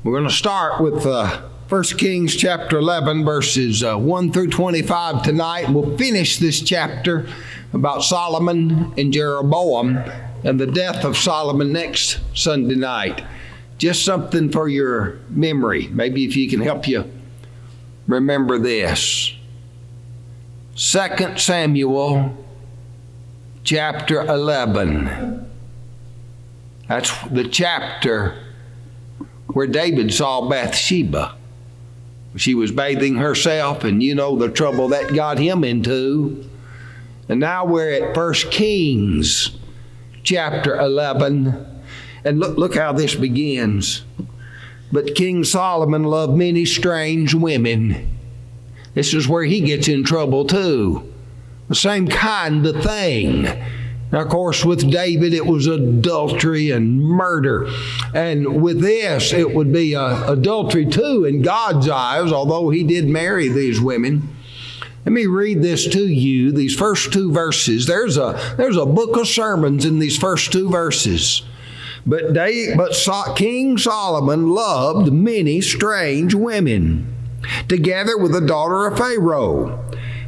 We're going to start with 1 Kings chapter 11, verses 1 through 25 tonight. We'll finish this chapter about Solomon and Jeroboam and the death of Solomon next Sunday night. Just something for your memory. Maybe if you can help you remember this. 2 Samuel chapter 11. That's the chapter where David saw Bathsheba. She was bathing herself, and you know the trouble that got him into. And now we're at 1 Kings chapter 11. And look how this begins. But King Solomon loved many strange women. This is where he gets in trouble too. The same kind of thing. Now, of course, with David, it was adultery and murder. And with this, it would be adultery too in God's eyes, although he did marry these women. Let me read this to you, these first two verses. There's a book of sermons in these first two verses. But King Solomon loved many strange women, together with the daughter of Pharaoh,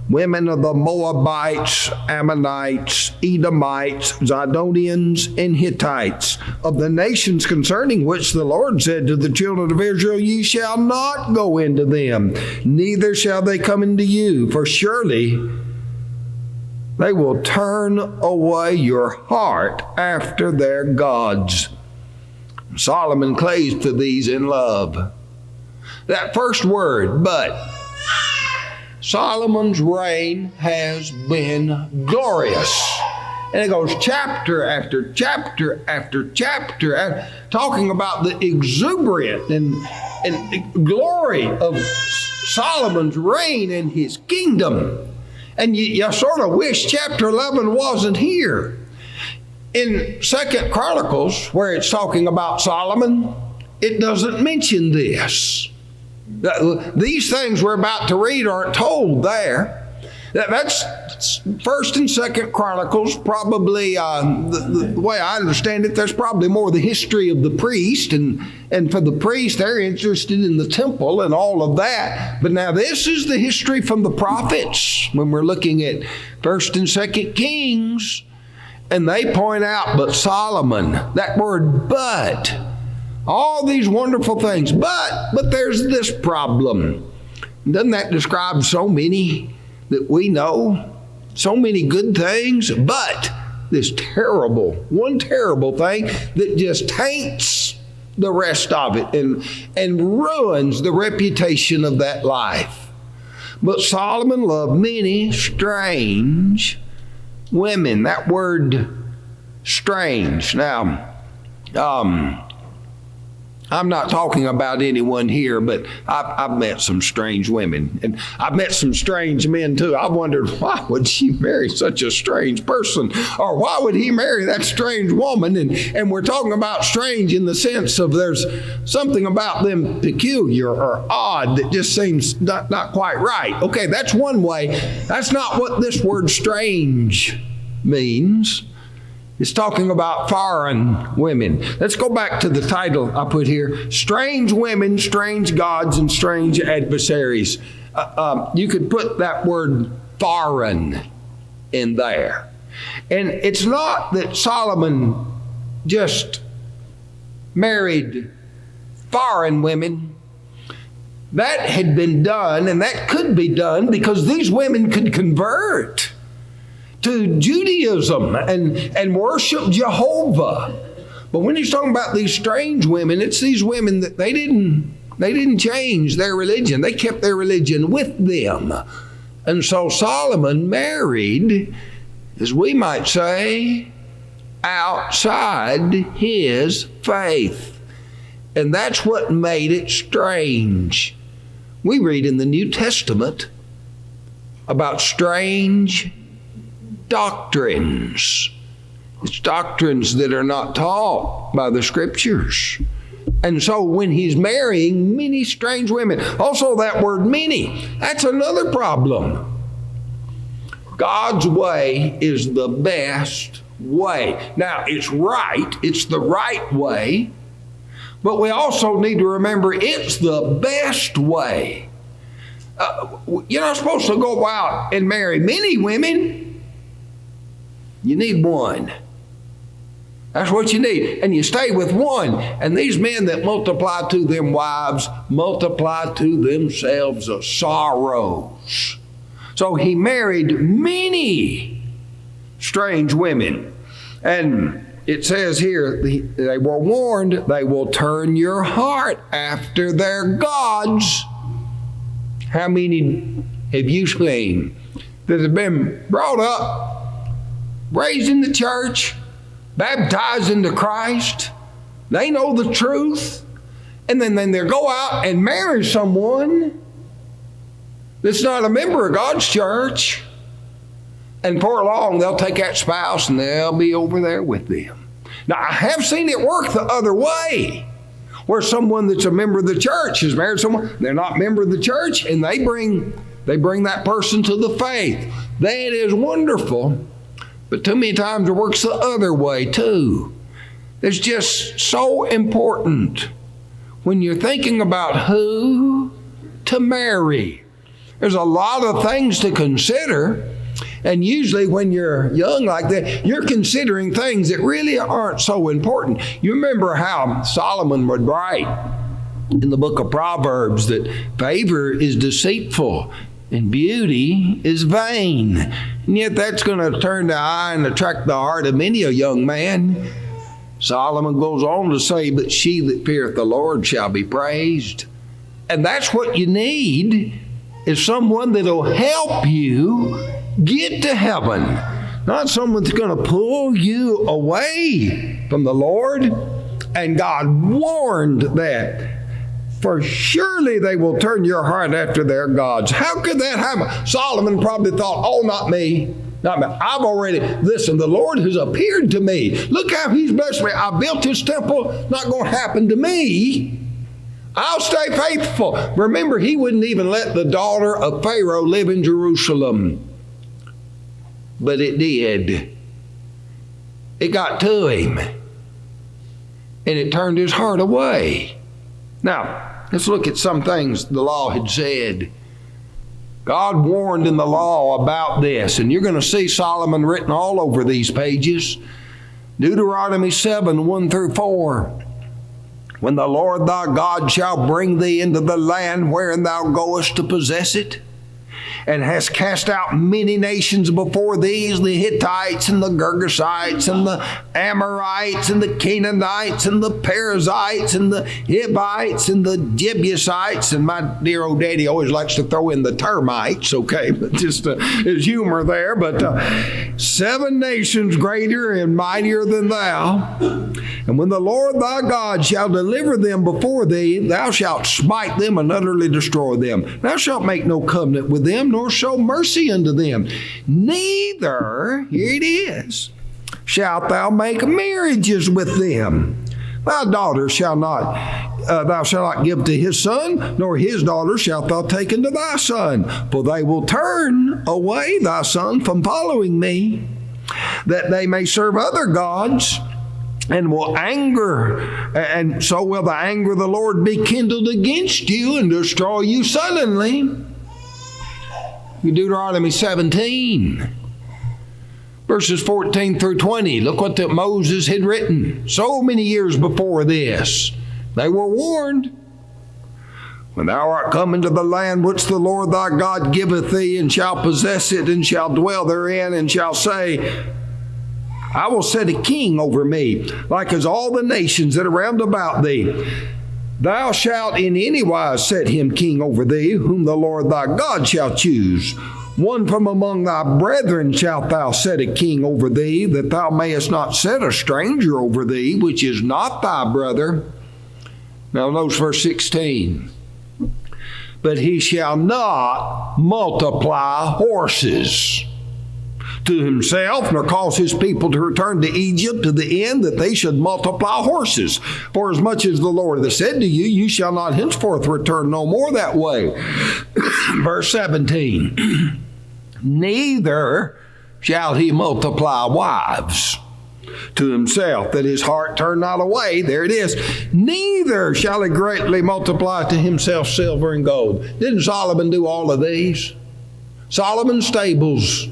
women of the Moabites, Ammonites, Edomites, Zidonians, and Hittites, of the nations concerning which the Lord said to the children of Israel, Ye shall not go into them, neither shall they come into you, for surely they will turn away your heart after their gods. Solomon claves to these in love. That first word, but. Solomon's reign has been glorious. And it goes chapter after chapter after chapter, talking about the exuberant and glory of Solomon's reign and his kingdom. And you sort of wish chapter 11 wasn't here. In 2 Chronicles, where it's talking about Solomon, it doesn't mention this. These things we're about to read aren't told there. That's 1st and 2nd Chronicles, probably, the way I understand it, there's probably more the history of the priest, and for the priest, they're interested in the temple and all of that. But now this is the history from the prophets, when we're looking at 1st and 2nd Kings, and they point out, but Solomon, that word but, all these wonderful things, but there's this problem. Doesn't that describe so many that we know? So many good things, but this one terrible thing that just taints the rest of it and ruins the reputation of that life. But Solomon loved many strange women. That word strange. Now, I'm not talking about anyone here, but I've met some strange women. And I've met some strange men too. I've wondered, why would she marry such a strange person? Or why would he marry that strange woman? And we're talking about strange in the sense of there's something about them peculiar or odd that just seems not quite right. Okay, that's one way. That's not what this word strange means. It's talking about foreign women. Let's go back to the title I put here. Strange women, strange gods, and strange adversaries. You could put that word foreign in there. And it's not that Solomon just married foreign women. That had been done, and that could be done because these women could convert to Judaism and worship Jehovah. But when he's talking about these strange women, it's these women that they didn't change their religion. They kept their religion with them. And so Solomon married, as we might say, outside his faith. And that's what made it strange. We read in the New Testament about strange doctrines. It's doctrines that are not taught by the Scriptures. And so when he's marrying many strange women, also that word many, that's another problem. God's way is the best way. Now, it's right, it's the right way, But we also need to remember it's the best way. You're not supposed to go out and marry many women. You need one. That's what you need. And you stay with one. And these men that multiply to them wives multiply to themselves sorrows. So he married many strange women. And it says here, they were warned, they will turn your heart after their gods. How many have you seen that have been brought up, raised in the church, baptized into Christ? They know the truth. And then they go out and marry someone that's not a member of God's church. And before long, they'll take that spouse and they'll be over there with them. Now, I have seen it work the other way, where someone that's a member of the church has married someone, they're not a member of the church, and they bring that person to the faith. That is wonderful. But too many times it works the other way too. It's just so important when you're thinking about who to marry. There's a lot of things to consider. And usually when you're young like that, you're considering things that really aren't so important. You remember how Solomon would write in the book of Proverbs that favor is deceitful and beauty is vain. And yet that's going to turn the eye and attract the heart of many a young man. Solomon goes on to say, but she that feareth the Lord shall be praised. And that's what you need, is someone that'll help you get to heaven. Not someone that's going to pull you away from the Lord. And God warned that. For surely they will turn your heart after their gods. How could that happen? Solomon probably thought, oh, not me. Not me. I've already, listen, the Lord has appeared to me. Look how he's blessed me. I built his temple. Not going to happen to me. I'll stay faithful. Remember, he wouldn't even let the daughter of Pharaoh live in Jerusalem. But it did. It got to him. And it turned his heart away. Now, let's look at some things the law had said. God warned in the law about this, and you're going to see Solomon written all over these pages. Deuteronomy 7, 1 through 4. When the Lord thy God shall bring thee into the land wherein thou goest to possess it, and hast cast out many nations before thee, the Hittites and the Girgashites and the Amorites and the Canaanites and the Perizzites and the Hivites and the Jebusites. And my dear old daddy always likes to throw in the termites, okay, but just his humor there. But 7 nations greater and mightier than thou. And when the Lord thy God shall deliver them before thee, thou shalt smite them and utterly destroy them. Thou shalt make no covenant with them, nor show mercy unto them. Neither, here it is, shalt thou make marriages with them. Thy daughter shall not, thou shalt not give to his son, nor his daughter shalt thou take unto thy son. For they will turn away thy son from following me, that they may serve other gods, and will anger, and so will the anger of the Lord be kindled against you and destroy you suddenly. Deuteronomy 17, verses 14 through 20. Look what Moses had written so many years before this. They were warned. When thou art come into the land which the Lord thy God giveth thee, and shall possess it, and shall dwell therein, and shall say, I will set a king over me, like as all the nations that are round about thee. Thou shalt in any wise set him king over thee, whom the Lord thy God shall choose. One from among thy brethren shalt thou set a king over thee, that thou mayest not set a stranger over thee, which is not thy brother. Now notice verse 16. But he shall not multiply horses to himself, nor cause his people to return to Egypt, to the end that they should multiply horses. For as much as the Lord hath said to you, you shall not henceforth return no more that way. Verse 17. Neither shall he multiply wives. to himself, that his heart turn not away. There it is. Neither shall he greatly multiply to himself silver and gold. Didn't Solomon do all of these? Solomon's stables,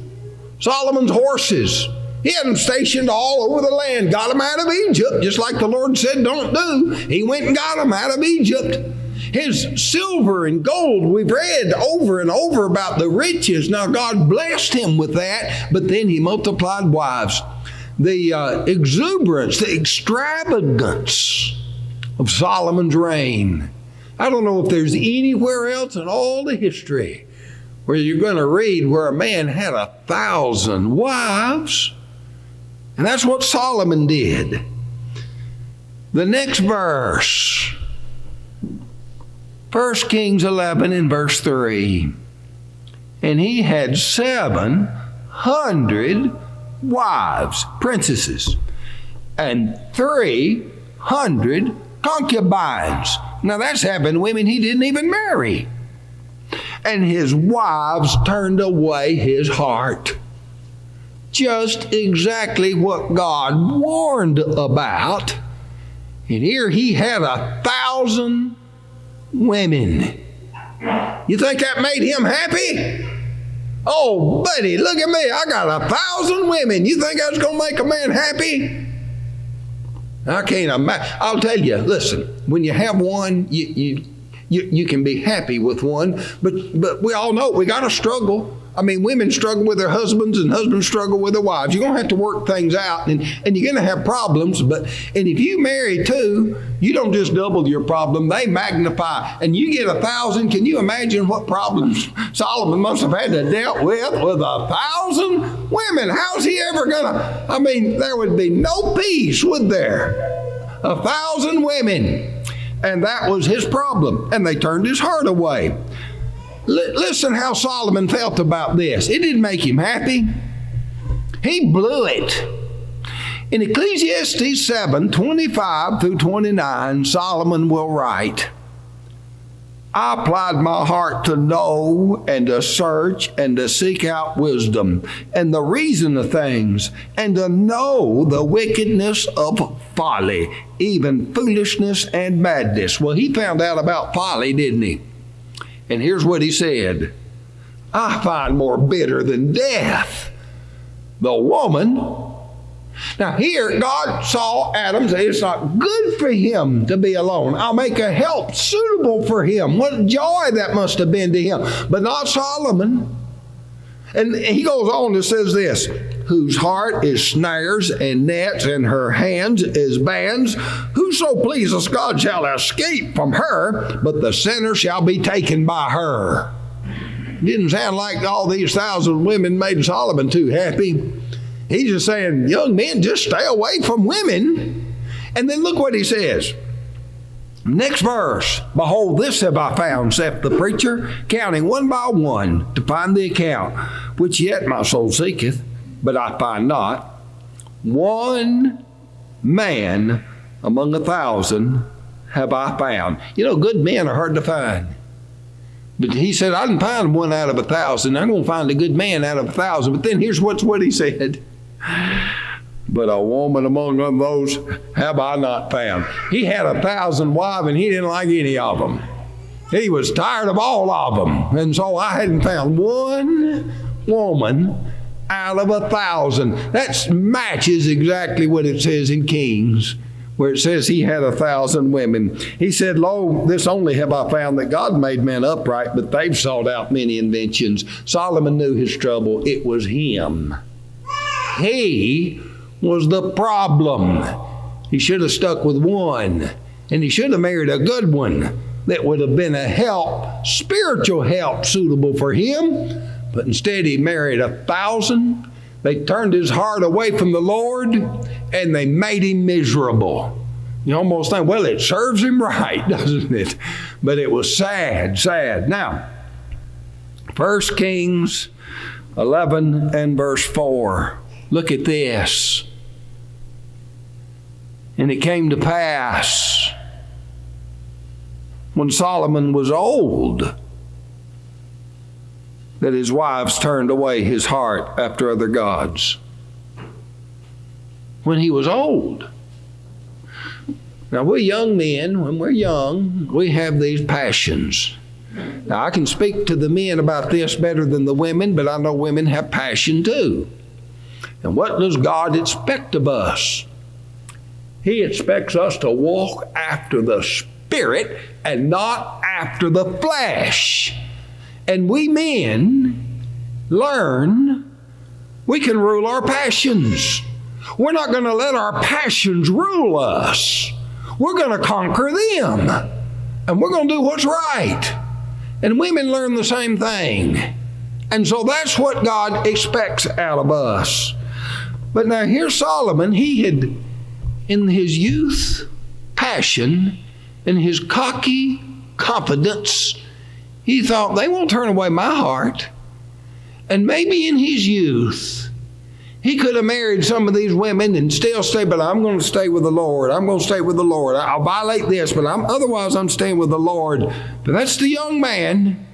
Solomon's horses. He had them stationed all over the land, got them out of Egypt, just like the Lord said don't do. He went and got them out of Egypt. His silver and gold, we've read over and over about the riches. Now God blessed him with that, but then he multiplied wives. The exuberance, the extravagance of Solomon's reign. I don't know if there's anywhere else in all the history where you're going to read where a man had 1,000 wives. And that's what Solomon did. The next verse, 1 Kings 11 and verse 3. And he had 700 wives, princesses, and 300 concubines. Now that's having women he didn't even marry. And his wives turned away his heart. Just exactly what God warned about. And here he had 1,000 women. You think that made him happy? Oh, buddy, look at me. I got 1,000 women. You think that's going to make a man happy? I can't imagine. I'll tell you, listen, when you have one, you can be happy with one, but we all know we got to struggle. I mean, women struggle with their husbands and husbands struggle with their wives. You're going to have to work things out, and you're going to have problems. And if you marry two, you don't just double your problem, they magnify. And you get 1,000, can you imagine what problems Solomon must have had to deal with 1,000 women? How's he ever going to, I mean, there would be no peace, would there? 1,000 women. And that was his problem. And they turned his heart away. Listen how Solomon felt about this. It didn't make him happy. He blew it. In Ecclesiastes 7, 25 through 29, Solomon will write, I applied my heart to know and to search and to seek out wisdom and the reason of things and to know the wickedness of folly, even foolishness and madness. Well, he found out about folly, didn't he? And here's what he said, I find more bitter than death the woman. Now here, God saw Adam say it's not good for him to be alone. I'll make a help suitable for him. What joy that must have been to him. But not Solomon. And he goes on and says this, whose heart is snares and nets and her hands is bands. Whoso pleases God shall escape from her, but the sinner shall be taken by her. Didn't sound like all these 1,000 women made Solomon too happy. He's just saying, young men, just stay away from women. And then look what he says. Next verse, behold, this have I found, saith the preacher, counting one by one to find the account, which yet my soul seeketh, but I find not. One man among 1,000 have I found. You know, good men are hard to find. But he said, I didn't find one out of 1,000. I'm going to find a good man out of 1,000. But then here's what he said. But a woman among those have I not found. He had 1,000 wives and he didn't like any of them. He was tired of all of them. And so I hadn't found one woman out of 1,000. That matches exactly what it says in Kings, where it says he had 1,000 women. He said, lo, this only have I found, that God made men upright, but they've sought out many inventions. Solomon knew his trouble. It was him. He was the problem. He should have stuck with one, and he should have married a good one that would have been a help, spiritual help suitable for him. But instead he married 1,000. They turned his heart away from the Lord, and they made him miserable. You almost think, well, it serves him right, doesn't it? But it was sad, sad. Now, 1 Kings 11 and verse 4. Look at this. And it came to pass, when Solomon was old, that his wives turned away his heart after other gods. when he was old. Now, we young men, when we're young, we have these passions. Now, I can speak to the men about this better than the women, but I know women have passion too. And what does God expect of us? He expects us to walk after the Spirit and not after the flesh. And we men learn we can rule our passions. We're not going to let our passions rule us. We're going to conquer them. And we're going to do what's right. And women learn the same thing. And so that's what God expects out of us. But now here's Solomon. He had, in his youth, passion, in his cocky confidence, he thought, they won't turn away my heart. And maybe in his youth, he could have married some of these women and still stay, but I'm going to stay with the Lord. I'm going to stay with the Lord. I'll violate this, but otherwise I'm staying with the Lord. But that's the young man.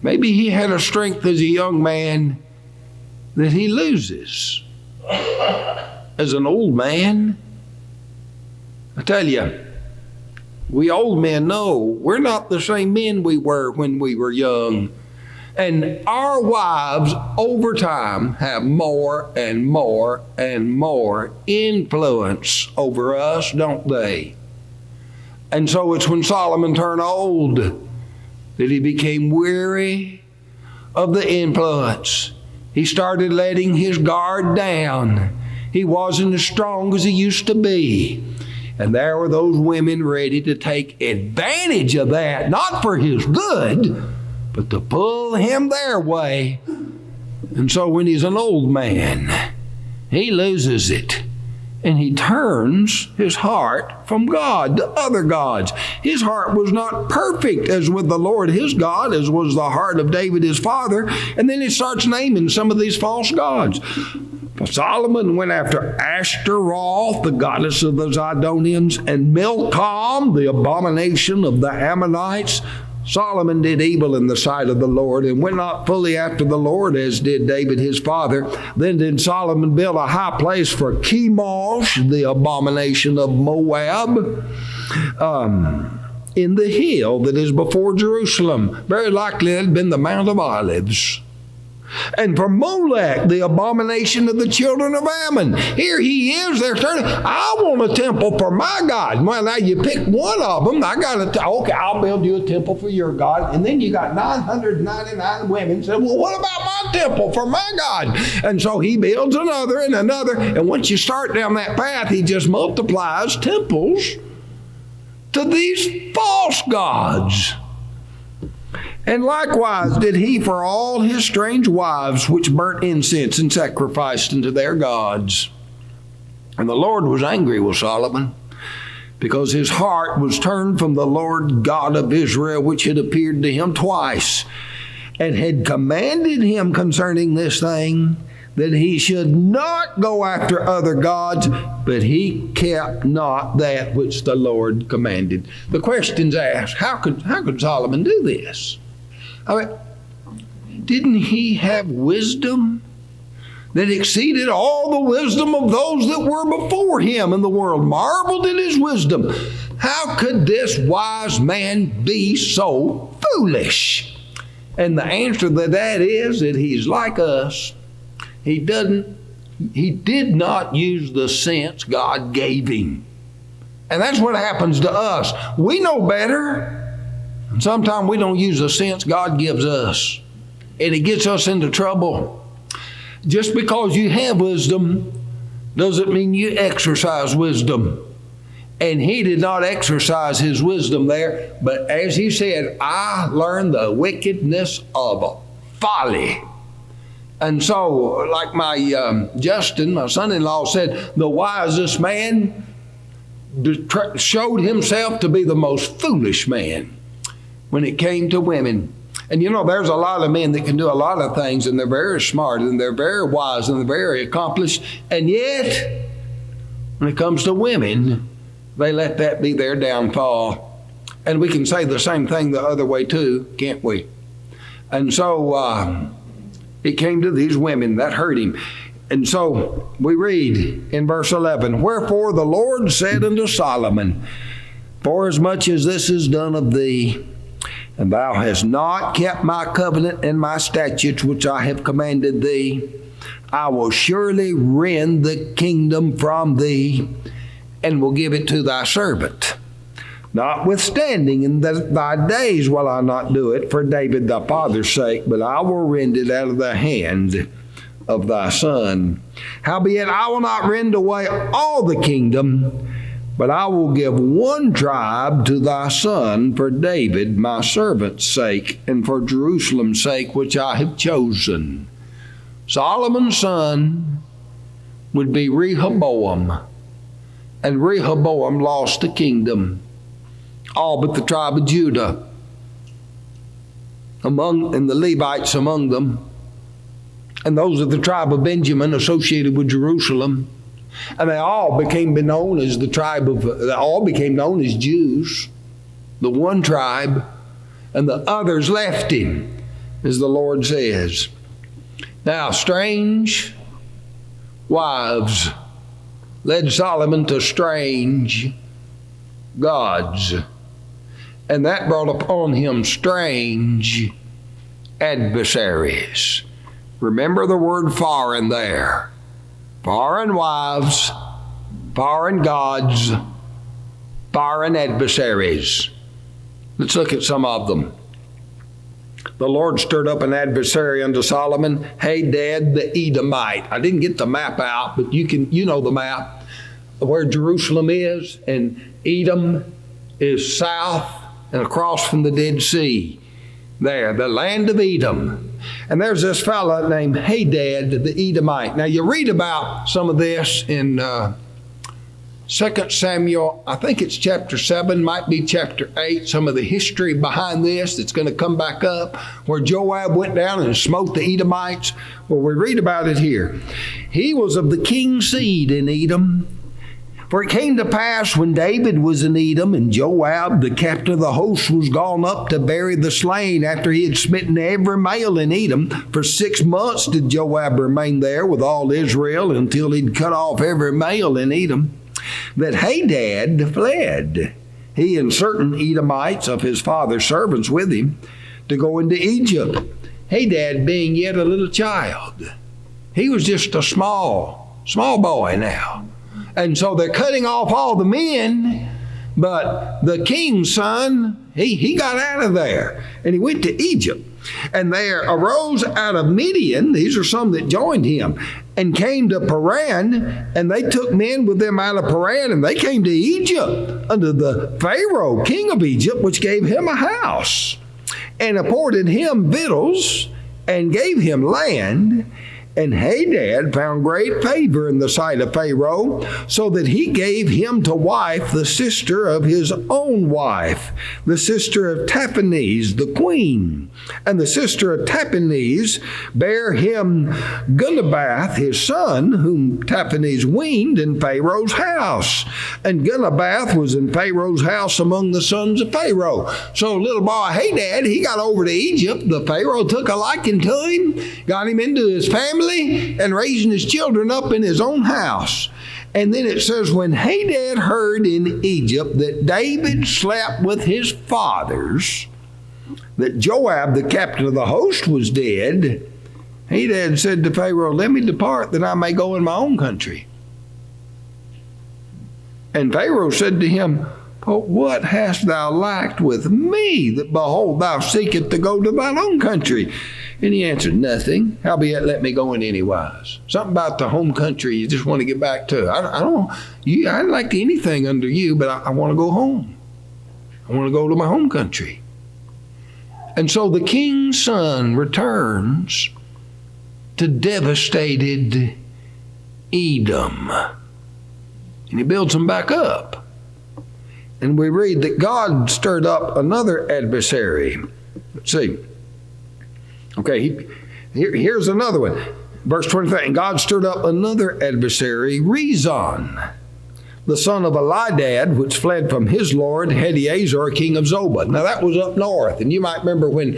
Maybe he had a strength as a young man that he loses as an old man. I tell you, we old men know we're not the same men we were when we were young. And our wives, over time, have more and more and more influence over us, don't they? And so it's when Solomon turned old that he became weary of the influence. He started letting his guard down. He wasn't as strong as he used to be. And there were those women ready to take advantage of that, not for his good, but to pull him their way. And so when he's an old man, he loses it. And he turns his heart from God to other gods. His heart was not perfect as with the Lord his God, as was the heart of David his father. And then he starts naming some of these false gods. Solomon went after Ashtaroth, the goddess of the Zidonians, and Milcom, the abomination of the Ammonites. Solomon did evil in the sight of the Lord and went not fully after the Lord as did David his father. Then did Solomon build a high place for Chemosh, the abomination of Moab, in the hill that is before Jerusalem. Very likely it had been the Mount of Olives. And for Molech, the abomination of the children of Ammon. Here he is, they're turning, I want a temple for my God. Well, now you pick one of them. Okay, I'll build you a temple for your God. And then you got 999 women said, well, what about my temple for my God? And so he builds another and another. And once you start down that path, he just multiplies temples to these false gods. And likewise did he for all his strange wives, which burnt incense and sacrificed unto their gods. And the Lord was angry with Solomon, because his heart was turned from the Lord God of Israel, which had appeared to him twice, and had commanded him concerning this thing, that he should not go after other gods, but he kept not that which the Lord commanded. The question's asked, how could Solomon do this? I mean, didn't he have wisdom that exceeded all the wisdom of those that were before him? And the world marveled at his wisdom. How could this wise man be so foolish? And the answer to that is that he's like us. He did not use the sense God gave him. And that's what happens to us. We know better. And sometimes we don't use the sense God gives us. And it gets us into trouble. Just because you have wisdom doesn't mean you exercise wisdom. And he did not exercise his wisdom there. But as he said, I learned the wickedness of folly. And so, like my Justin, my son-in-law, said, the wisest man showed himself to be the most foolish man when it came to women. And you know, there's a lot of men that can do a lot of things, and they're very smart, and they're very wise, and they're very accomplished. And yet, when it comes to women, they let that be their downfall. And we can say the same thing the other way too, can't we? And so, it came to these women that hurt him. And so we read in verse 11, Wherefore the Lord said unto Solomon, Forasmuch as this is done of thee, and thou hast not kept my covenant and my statutes which I have commanded thee, I will surely rend the kingdom from thee, and will give it to thy servant. Notwithstanding, in thy days will I not do it for David thy father's sake, but I will rend it out of the hand of thy son. Howbeit I will not rend away all the kingdom, but I will give one tribe to thy son for David my servant's sake, and for Jerusalem's sake which I have chosen. Solomon's son would be Rehoboam, and Rehoboam lost the kingdom, all but the tribe of Judah, and the Levites among them, and those of the tribe of Benjamin associated with Jerusalem. And they all became known as Jews, the one tribe, and the others left him, as the Lord says. Now, strange wives led Solomon to strange gods, and that brought upon him strange adversaries. Remember the word foreign there. Foreign wives, foreign gods, foreign adversaries. Let's look at some of them. The Lord stirred up an adversary unto Solomon, Hadad the Edomite. I didn't get the map out, but you know the map of where Jerusalem is, and Edom is south and across from the Dead Sea. There, the land of Edom. And there's this fellow named Hadad the Edomite. Now you read about some of this in 2 Samuel, I think it's chapter 7, might be chapter 8, some of the history behind this that's going to come back up, where Joab went down and smote the Edomites. Well, we read about it here. He was of the king's seed in Edom. For it came to pass when David was in Edom, and Joab, the captain of the host, was gone up to bury the slain after he had smitten every male in Edom. For 6 months did Joab remain there with all Israel, until he'd cut off every male in Edom, that Hadad fled, he and certain Edomites of his father's servants with him, to go into Egypt. Hadad being yet a little child. He was just a small boy now. And so they're cutting off all the men, but the king's son, he got out of there, and he went to Egypt. And there arose out of Midian, these are some that joined him, and came to Paran, and they took men with them out of Paran, and they came to Egypt under the Pharaoh, king of Egypt, which gave him a house, and appointed him victuals, and gave him land. And Hadad found great favor in the sight of Pharaoh, so that he gave him to wife the sister of his own wife, the sister of Taphanes, the queen. And the sister of Taphanes bare him Gunabath, his son, whom Taphanes weaned in Pharaoh's house. And Gunabath was in Pharaoh's house among the sons of Pharaoh. So little boy Hadad, he got over to Egypt. The Pharaoh took a liking to him, got him into his family, and raising his children up in his own house. And then it says, when Hadad heard in Egypt that David slept with his fathers, that Joab, the captain of the host, was dead, Hadad said to Pharaoh, let me depart that I may go in my own country. And Pharaoh said to him, but what hast thou lacked with me, that behold, thou seekest to go to thine own country? And he answered, nothing. Howbeit, let me go in anywise. Something about the home country you just want to get back to. I like anything under you, but I want to go home. I want to go to my home country. And so the king's son returns to devastated Edom. And he builds them back up. And we read that God stirred up another adversary. Let's see. Okay, here's another one. Verse 23, and God stirred up another adversary, Rezon, the son of Elidad, which fled from his lord, Hadaezer, king of Zobah. Now that was up north. And you might remember when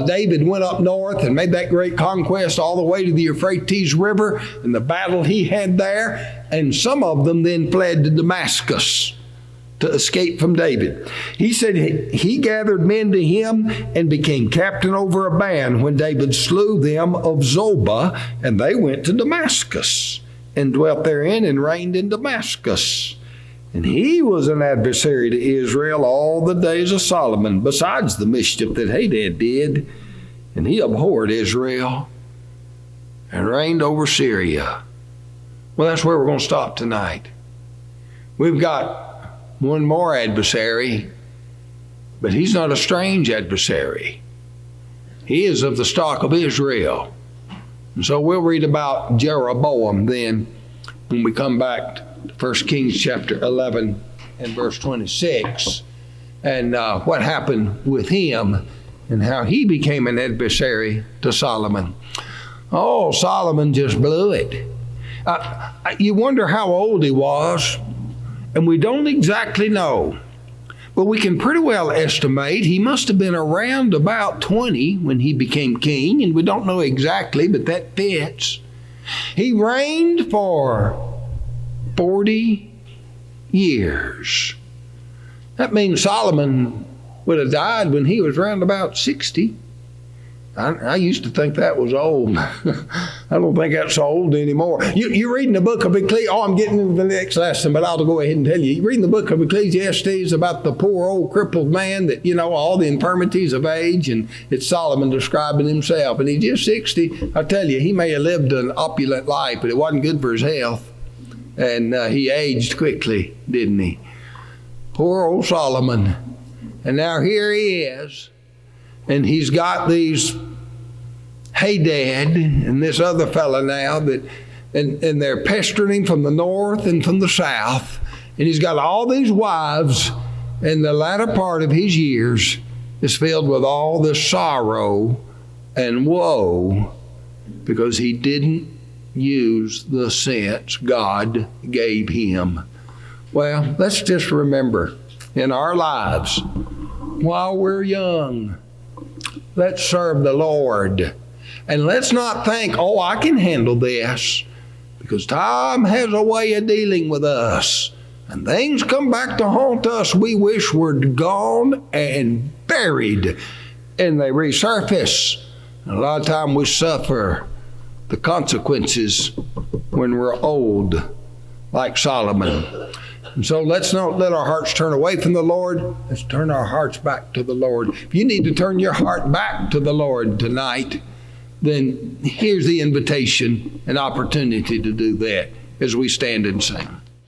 David went up north and made that great conquest all the way to the Euphrates River and the battle he had there. And some of them then fled to Damascus to escape from David. He said he gathered men to him and became captain over a band when David slew them of Zobah, and they went to Damascus and dwelt therein and reigned in Damascus. And he was an adversary to Israel all the days of Solomon, besides the mischief that Hadad did. And he abhorred Israel and reigned over Syria. Well, that's where we're going to stop tonight. We've got one more adversary, but he's not a strange adversary. He is of the stock of Israel. And so we'll read about Jeroboam then when we come back to 1 Kings chapter 11 and verse 26, and what happened with him and how he became an adversary to Solomon. Oh, Solomon just blew it. You wonder how old he was, and we don't exactly know. But we can pretty well estimate he must have been around about 20 when he became king, and we don't know exactly, but that fits. He reigned for 40 years. That means Solomon would have died when he was around about 60. I used to think that was old. I don't think that's old anymore. You're reading the book of Ecclesiastes. Oh, I'm getting into the next lesson, but I'll go ahead and tell you. You're reading the book of Ecclesiastes about the poor old crippled man that, all the infirmities of age, and it's Solomon describing himself. And he's just 60. I tell you, he may have lived an opulent life, but it wasn't good for his health. And he aged quickly, didn't he? Poor old Solomon. And now here he is. And he's got these Hadad and this other fella now and they're pestering him from the north and from the south. And he's got all these wives, and the latter part of his years is filled with all this sorrow and woe because he didn't use the sense God gave him. Well, let's just remember in our lives, while we're young, let's serve the Lord. And let's not think, oh, I can handle this. Because time has a way of dealing with us. And things come back to haunt us we wish were gone and buried. And they resurface. And a lot of time we suffer the consequences when we're old, like Solomon. And so let's not let our hearts turn away from the Lord. Let's turn our hearts back to the Lord. If you need to turn your heart back to the Lord tonight, then here's the invitation and opportunity to do that as we stand and sing.